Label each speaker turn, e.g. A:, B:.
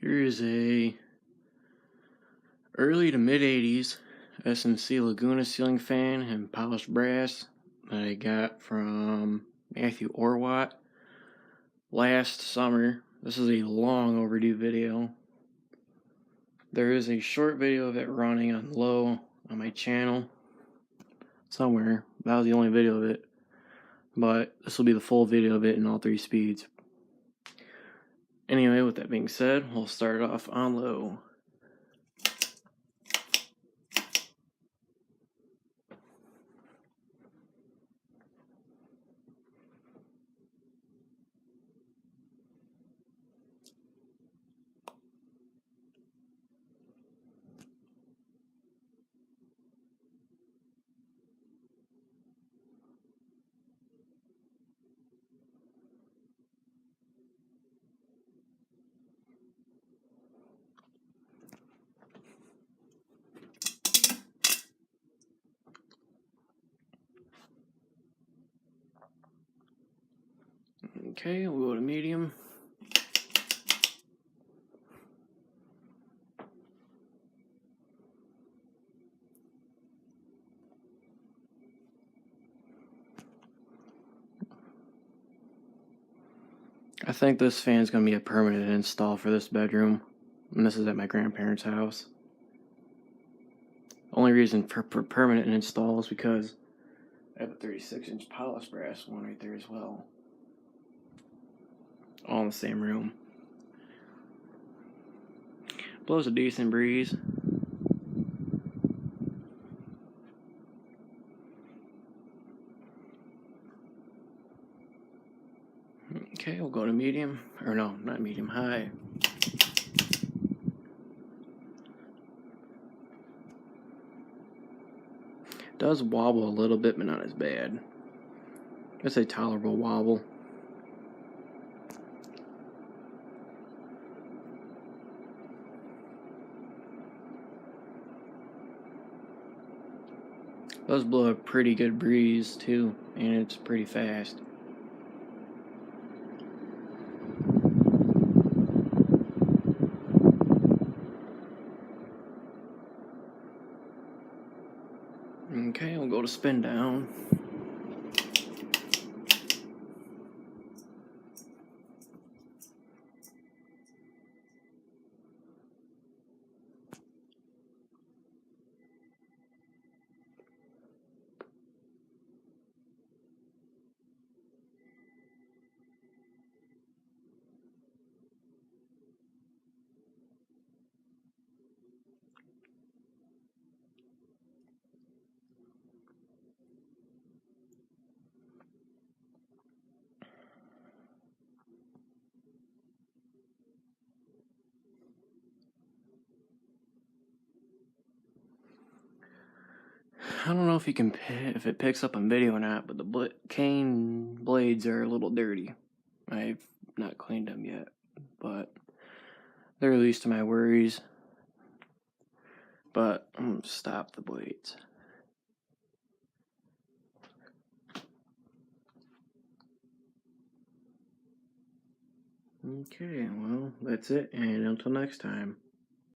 A: Here's a early to mid 80s SMC Laguna ceiling fan and polished brass that I got from Matthew Orwatt last summer. This is a long overdue video. There is a short video of it running on low on my channel somewhere. That was the only video of it, but this will be the full video of it in all 3 speeds. Anyway, with that being said, we'll start off on low. Okay, we'll go to medium. I think this fan's going to be a permanent install for this bedroom, and this is at my grandparents' house. Only reason for permanent install is because I have a 36-inch polished brass one right there as well. All in the same room. Blows a decent breeze. Okay, we'll go to medium. Or no, not medium, high. Does wobble a little bit, but not as bad. It's a tolerable wobble. Does blow a pretty good breeze too, and it's pretty fast. Okay, we'll go to spin down. I don't know if you can if it picks up on video or not, but the cane blades are a little dirty. I've not cleaned them yet, but they're the least of my worries. But I'm gonna stop the blades. Okay, well, that's it, and until next time.